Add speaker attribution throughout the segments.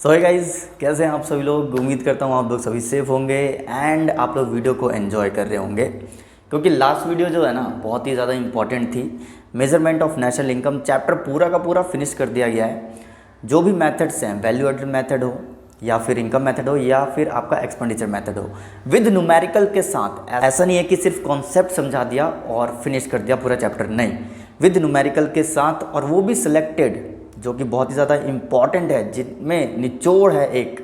Speaker 1: So guys, कैसे हैं आप सभी लोग। उम्मीद करता हूँ आप लोग सभी सेफ होंगे एंड आप लोग वीडियो को एंजॉय कर रहे होंगे, क्योंकि लास्ट वीडियो जो है ना बहुत ही ज़्यादा इंपॉर्टेंट थी। Measurement of national income chapter पूरा का पूरा फिनिश कर दिया गया है। जो भी मेथड्स हैं, वैल्यू एडेड मेथड हो या फिर इनकम मेथड हो या फिर आपका एक्सपेंडिचर मेथड हो, विद न्यूमेरिकल के साथ। ऐसा नहीं है कि सिर्फ कॉन्सेप्ट समझा दिया और फिनिश कर दिया पूरा चैप्टर, नहीं, विद न्यूमेरिकल के साथ, और वो भी सिलेक्टेड जो कि बहुत ही ज़्यादा इम्पॉर्टेंट है, जिनमें निचोड़ है एक,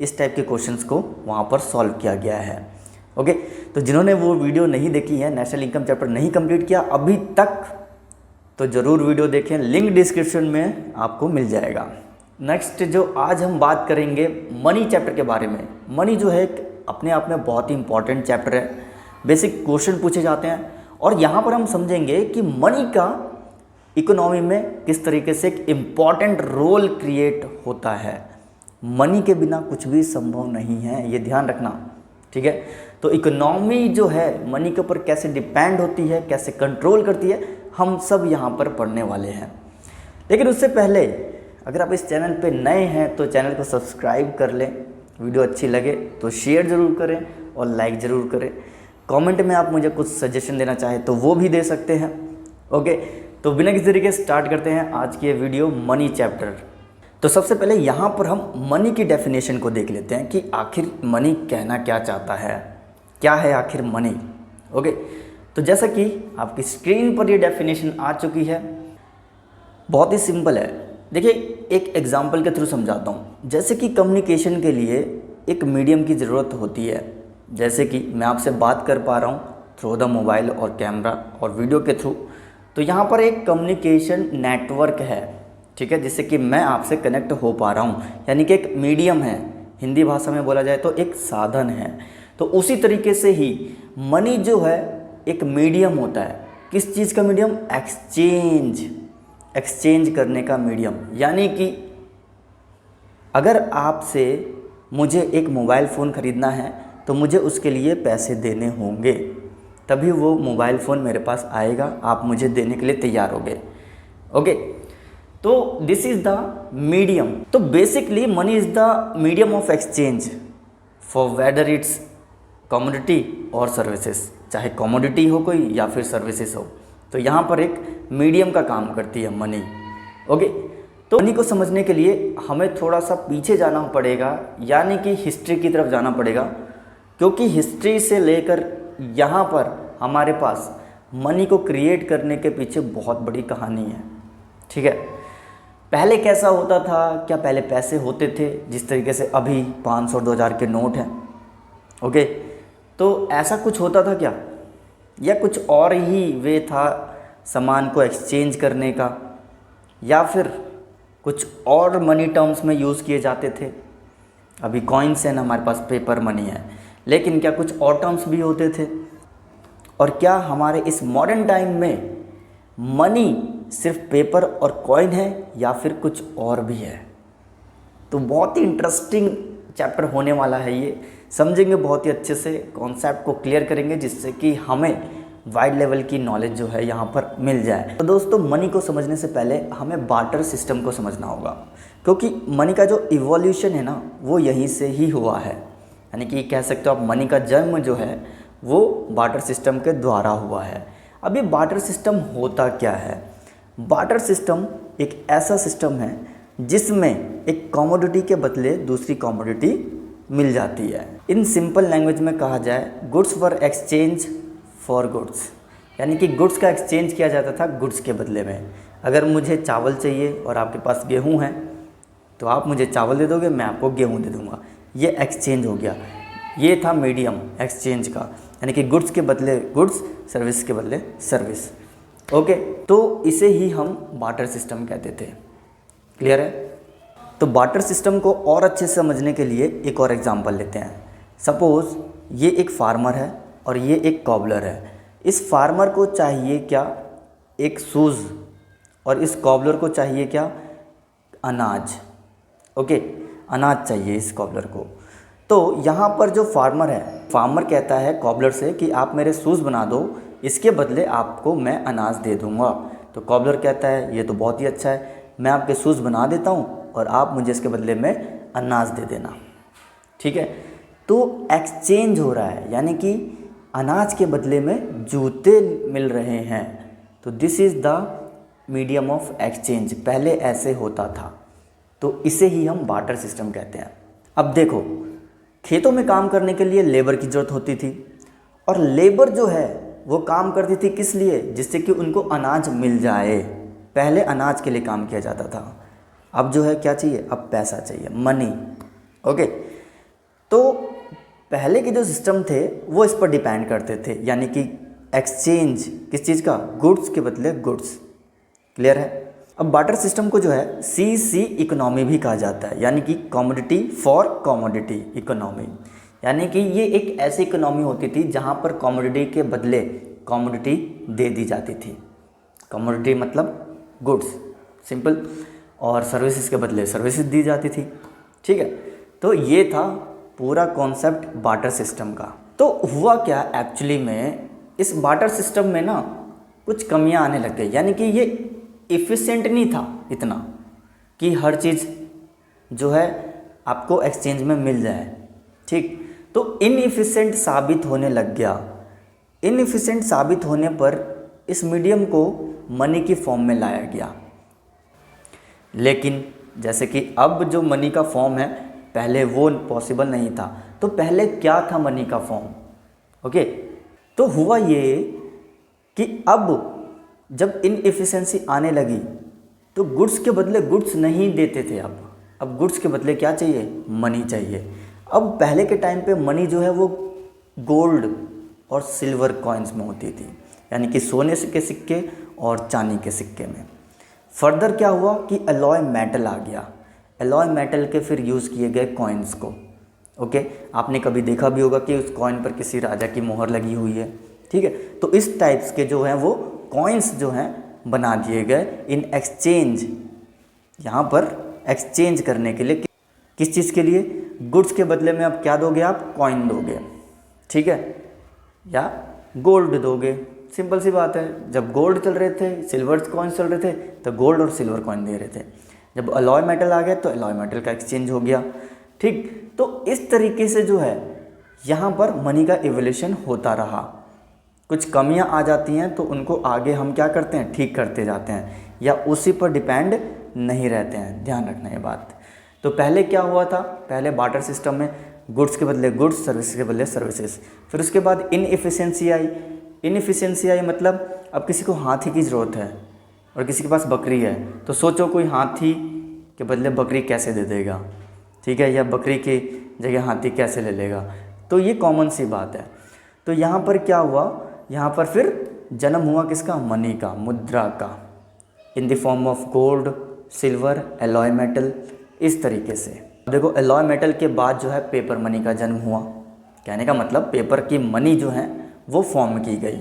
Speaker 1: इस टाइप के क्वेश्चंस को वहाँ पर सॉल्व किया गया है। ओके, तो जिन्होंने वो वीडियो नहीं देखी है, नेशनल इनकम चैप्टर नहीं कंप्लीट किया अभी तक, तो ज़रूर वीडियो देखें, लिंक डिस्क्रिप्शन में आपको मिल जाएगा। नेक्स्ट जो आज हम बात करेंगे मनी चैप्टर के बारे में। मनी जो है अपने आप में बहुत ही इंपॉर्टेंट चैप्टर है। बेसिक क्वेश्चन पूछे जाते हैं और यहाँ पर हम समझेंगे कि मनी का इकोनॉमी में किस तरीके से एक इम्पॉर्टेंट रोल क्रिएट होता है। मनी के बिना कुछ भी संभव नहीं है, ये ध्यान रखना, ठीक है। तो इकोनॉमी जो है मनी के ऊपर कैसे डिपेंड होती है, कैसे कंट्रोल करती है, हम सब यहाँ पर पढ़ने वाले हैं। लेकिन उससे पहले अगर आप इस चैनल पे नए हैं तो चैनल को सब्सक्राइब कर लें, वीडियो अच्छी लगे तो शेयर ज़रूर करें और लाइक ज़रूर करें। कमेंट में आप मुझे कुछ सजेशन देना चाहें तो वो भी दे सकते हैं। ओके, तो बिना किसी तरीके से स्टार्ट करते हैं आज की ये वीडियो मनी चैप्टर। तो सबसे पहले यहाँ पर हम मनी की डेफिनेशन को देख लेते हैं कि आखिर मनी कहना क्या चाहता है, क्या है आखिर मनी। ओके, तो जैसा कि आपकी स्क्रीन पर ये डेफिनेशन आ चुकी है, बहुत ही सिंपल है। देखिए, एक एग्जाम्पल के थ्रू समझाता हूँ। जैसे कि कम्युनिकेशन के लिए एक मीडियम की ज़रूरत होती है, जैसे कि मैं आपसे बात कर पा रहा हूँ थ्रू द मोबाइल और कैमरा और वीडियो के थ्रू, तो यहाँ पर एक कम्युनिकेशन नेटवर्क है, ठीक है, जिससे कि मैं आपसे कनेक्ट हो पा रहा हूँ, यानी कि एक मीडियम है। हिंदी भाषा में बोला जाए तो एक साधन है। तो उसी तरीके से ही मनी जो है एक मीडियम होता है। किस चीज़ का मीडियम? एक्सचेंज करने का मीडियम। यानी कि अगर आपसे मुझे एक मोबाइल फ़ोन ख़रीदना है तो मुझे उसके लिए पैसे देने होंगे, तभी वो मोबाइल फ़ोन मेरे पास आएगा, आप मुझे देने के लिए तैयार होगे। ओके, तो दिस इज़ द मीडियम। तो basically money is the medium of exchange for whether it's commodity और सर्विसेज, चाहे कमोडिटी हो कोई या फिर सर्विसेज हो, तो यहाँ पर एक मीडियम का काम करती है मनी। ओके, तो मनी को समझने के लिए हमें थोड़ा सा पीछे जाना पड़ेगा, यानी कि हिस्ट्री की तरफ जाना पड़ेगा, क्योंकि हिस्ट्री से लेकर यहाँ पर हमारे पास मनी को क्रिएट करने के पीछे बहुत बड़ी कहानी है, ठीक है। पहले कैसा होता था, क्या पहले पैसे होते थे जिस तरीके से अभी 500 और 2000 के नोट हैं? ओके, तो ऐसा कुछ होता था क्या, या कुछ और ही वे था सामान को एक्सचेंज करने का, या फिर कुछ और मनी टर्म्स में यूज़ किए जाते थे? अभी कॉइन्स हैं ना, हमारे पास पेपर मनी है, लेकिन क्या कुछ और टर्म्स भी होते थे? और क्या हमारे इस मॉडर्न टाइम में मनी सिर्फ पेपर और कॉइन है या फिर कुछ और भी है? तो बहुत ही इंटरेस्टिंग चैप्टर होने वाला है ये, समझेंगे बहुत ही अच्छे से, कॉन्सेप्ट को क्लियर करेंगे, जिससे कि हमें वाइड लेवल की नॉलेज जो है यहाँ पर मिल जाए। तो दोस्तों, मनी को समझने से पहले हमें बार्टर सिस्टम को समझना होगा, क्योंकि मनी का जो इवोल्यूशन है ना वो यहीं से ही हुआ है। यानी कि कह सकते हो आप, मनी का जन्म जो है वो बार्टर सिस्टम के द्वारा हुआ है। अब ये बार्टर सिस्टम होता क्या है? बार्टर सिस्टम एक ऐसा सिस्टम है जिसमें एक कमोडिटी के बदले दूसरी कमोडिटी मिल जाती है। इन सिंपल लैंग्वेज में कहा जाए, goods were exchange for goods, यानी कि गुड्स का एक्सचेंज किया जाता था गुड्स के बदले में। अगर मुझे चावल चाहिए और आपके पास गेहूँ है, तो आप मुझे चावल दे दोगे, मैं आपको गेहूँ दे दूँगा, ये एक्सचेंज हो गया। ये था मीडियम एक्सचेंज का, यानी कि गुड्स के बदले गुड्स, सर्विस के बदले सर्विस। ओके, तो इसे ही हम बार्टर सिस्टम कहते थे। क्लियर है? तो बार्टर सिस्टम को और अच्छे से समझने के लिए एक और एग्जांपल लेते हैं। सपोज़ ये एक फार्मर है और ये एक कॉबलर है। इस फार्मर को चाहिए क्या? एक शूज़, और इस कॉबलर को चाहिए क्या? अनाज। ओके, अनाज चाहिए इस कॉबलर को। तो यहाँ पर जो फार्मर है, फार्मर कहता है कॉबलर से कि आप मेरे शूज़ बना दो, इसके बदले आपको मैं अनाज दे दूँगा। तो कॉबलर कहता है ये तो बहुत ही अच्छा है, मैं आपके शूज़ बना देता हूँ और आप मुझे इसके बदले में अनाज दे देना, ठीक है। तो एक्सचेंज हो रहा है, यानी कि अनाज के बदले में जूते मिल रहे हैं। तो this is the medium of exchange. पहले ऐसे होता था, तो इसे ही हम बार्टर सिस्टम कहते हैं। अब देखो, खेतों में काम करने के लिए लेबर की ज़रूरत होती थी, और लेबर जो है वो काम करती थी किस लिए, जिससे कि उनको अनाज मिल जाए। पहले अनाज के लिए काम किया जाता था, अब जो है क्या चाहिए, अब पैसा चाहिए, मनी। ओके, तो पहले के जो सिस्टम थे वो इस पर डिपेंड करते थे, यानी कि एक्सचेंज किस चीज़ का, गुड्स के बदले गुड्स। क्लियर है। अब बार्टर सिस्टम को जो है सीसी इकोनॉमी भी कहा जाता है, यानी कि कमोडिटी फॉर कमोडिटी इकोनॉमी। यानी कि ये एक ऐसी इकोनॉमी होती थी जहाँ पर कमोडिटी के बदले कमोडिटी दे दी जाती थी। कमोडिटी मतलब गुड्स, सिंपल, और सर्विसेज के बदले सर्विसेज दी जाती थी, ठीक है। तो ये था पूरा कॉन्सेप्ट बार्टर सिस्टम का। तो हुआ क्या एक्चुअली में, इस बार्टर सिस्टम में ना कुछ कमियां आने लग गई, यानी कि ये इफ़िशिएंट नहीं था इतना कि हर चीज़ जो है आपको एक्सचेंज में मिल जाए, ठीक। तो इनएफिशिएंट साबित होने लग गया। इनएफिशिएंट साबित होने पर इस मीडियम को मनी की फॉर्म में लाया गया। लेकिन जैसे कि अब जो मनी का फॉर्म है, पहले वो पॉसिबल नहीं था। तो पहले क्या था मनी का फॉर्म, ओके। तो हुआ ये कि अब जब इनएफिशिएंसी आने लगी तो गुड्स के बदले गुड्स नहीं देते थे। अब गुड्स के बदले क्या चाहिए, मनी चाहिए। अब पहले के टाइम पे मनी जो है वो गोल्ड और सिल्वर कॉइन्स में होती थी, यानी कि सोने के सिक्के और चांदी के सिक्के में। फर्दर क्या हुआ कि अलॉय मेटल आ गया। अलॉय मेटल के फिर यूज़ किए गए कॉइन्स को, ओके। आपने कभी देखा भी होगा कि उस कॉइन पर किसी राजा की मोहर लगी हुई है, ठीक है। तो इस टाइप्स के जो हैं वो कॉइन्स जो हैं बना दिए गए इन एक्सचेंज, यहाँ पर एक्सचेंज करने के लिए। किस चीज़ के लिए, गुड्स के बदले में अब क्या दोगे, आप कॉइन दोगे, ठीक है, या गोल्ड दोगे। सिंपल सी बात है, जब गोल्ड चल रहे थे, सिल्वर कॉइन चल रहे थे, तो गोल्ड और सिल्वर कॉइन दे रहे थे। जब अलॉय मेटल आ गया तो अलॉय मेटल का एक्सचेंज हो गया, ठीक। तो इस तरीके से जो है यहाँ पर मनी का इवोल्यूशन होता रहा। कुछ कमियां आ जाती हैं तो उनको आगे हम क्या करते हैं, ठीक करते जाते हैं, या उसी पर डिपेंड नहीं रहते हैं। ध्यान रखना ये बात। तो पहले क्या हुआ था, पहले बार्टर सिस्टम में गुड्स के बदले गुड्स, सर्विसेज के बदले सर्विसेज। फिर उसके बाद इनएफिशिएंसी आई। इनएफिशिएंसी आई मतलब अब किसी को हाथी की ज़रूरत है और किसी के पास बकरी है, तो सोचो कोई हाथी के बदले बकरी कैसे दे देगा, ठीक है, या बकरी की जगह हाथी कैसे ले लेगा। तो ये कॉमन सी बात है। तो यहाँ पर क्या हुआ, यहाँ पर फिर जन्म हुआ किसका, मनी का, मुद्रा का, in the form of gold, silver, alloy metal, इस तरीके से। देखो, एलॉय मेटल के बाद जो है पेपर मनी का जन्म हुआ। कहने का मतलब पेपर की मनी जो है वो फॉर्म की गई।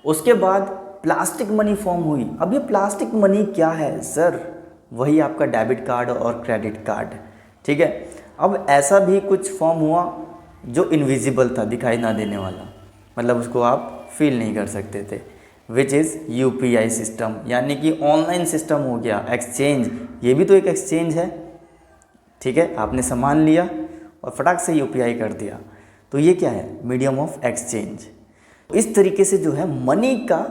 Speaker 1: उसके बाद प्लास्टिक मनी फॉर्म हुई। अब ये प्लास्टिक मनी क्या है सर, वही आपका डेबिट कार्ड और क्रेडिट कार्ड, ठीक है। अब ऐसा भी कुछ फॉर्म हुआ जो इनविजिबल था, दिखाई ना देने वाला, मतलब उसको आप फील नहीं कर सकते थे, विच इज़ यूपीआई सिस्टम, यानी कि ऑनलाइन सिस्टम हो गया। एक्सचेंज, ये भी तो एक एक्सचेंज है, ठीक है। आपने सामान लिया और फटाक से यूपीआई कर दिया, तो ये क्या है, मीडियम ऑफ एक्सचेंज। इस तरीके से जो है मनी का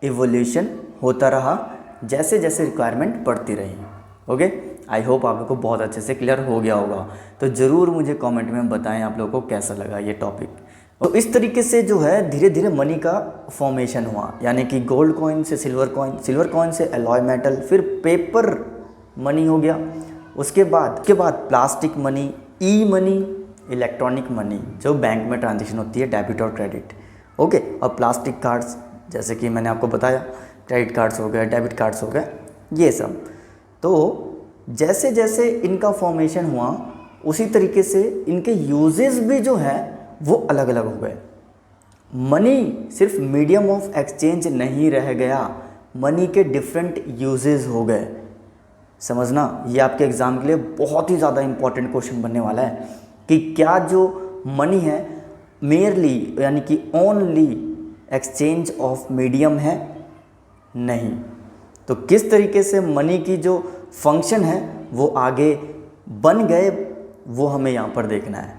Speaker 1: इवोल्यूशन होता रहा जैसे जैसे रिक्वायरमेंट बढ़ती रही, ओके। आई होप आप लोग को बहुत अच्छे से क्लियर हो गया होगा। तो ज़रूर मुझे कमेंट में बताएं आप लोगों को कैसा लगा ये टॉपिक। तो इस तरीके से जो है धीरे धीरे मनी का फॉर्मेशन हुआ, यानी कि गोल्ड कॉइन से सिल्वर कॉइन, सिल्वर कॉइन से एलॉय मेटल, फिर पेपर मनी हो गया। उसके बाद प्लास्टिक मनी, ई मनी, इलेक्ट्रॉनिक मनी जो बैंक में ट्रांजेक्शन होती है, डेबिट और क्रेडिट, ओके। और प्लास्टिक कार्ड्स, जैसे कि मैंने आपको बताया, क्रेडिट कार्ड्स हो गए, डेबिट कार्ड्स हो गए, ये सब। तो जैसे जैसे इनका फॉर्मेशन हुआ उसी तरीके से इनके यूजेस भी जो है वो अलग अलग हो गए। मनी सिर्फ मीडियम ऑफ एक्सचेंज नहीं रह गया, मनी के डिफरेंट यूजेस हो गए। समझना, ये आपके एग्ज़ाम के लिए बहुत ही ज़्यादा इंपॉर्टेंट क्वेश्चन बनने वाला है कि क्या जो मनी है मेयरली यानी कि ओनली एक्सचेंज ऑफ मीडियम है, नहीं। तो किस तरीके से मनी की जो फंक्शन है वो आगे बन गए वो हमें यहाँ पर देखना है।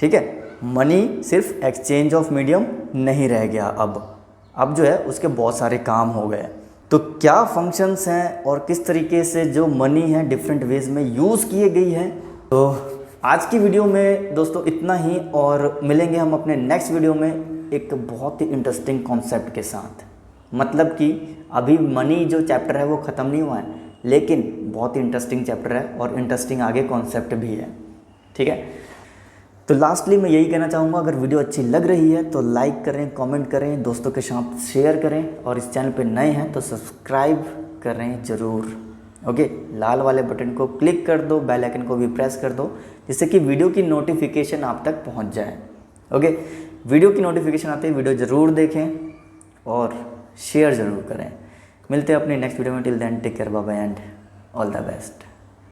Speaker 1: ठीक है, मनी सिर्फ एक्सचेंज ऑफ मीडियम नहीं रह गया, अब जो है उसके बहुत सारे काम हो गए। तो क्या फंक्शंस हैं और किस तरीके से जो मनी है डिफरेंट वेज में यूज़ किए गई है। तो आज की वीडियो में दोस्तों इतना ही, और मिलेंगे हम अपने नेक्स्ट वीडियो में एक बहुत ही इंटरेस्टिंग कॉन्सेप्ट के साथ। मतलब कि अभी मनी जो चैप्टर है वो ख़त्म नहीं हुआ है, लेकिन बहुत ही इंटरेस्टिंग चैप्टर है और इंटरेस्टिंग आगे कॉन्सेप्ट भी है। ठीक है, तो लास्टली मैं यही कहना चाहूँगा, अगर वीडियो अच्छी लग रही है तो लाइक करें, कमेंट करें, दोस्तों के साथ शेयर करें, और इस चैनल पे नए हैं तो सब्सक्राइब करें ज़रूर। ओके, लाल वाले बटन को क्लिक कर दो, बेल आइकन को भी प्रेस कर दो, जिससे कि वीडियो की नोटिफिकेशन आप तक पहुँच जाए। ओके, वीडियो की नोटिफिकेशन आते ही वीडियो ज़रूर देखें और शेयर ज़रूर करें। मिलते हैं अपनी नेक्स्ट वीडियो में। Till then take care, bye bye and all the best.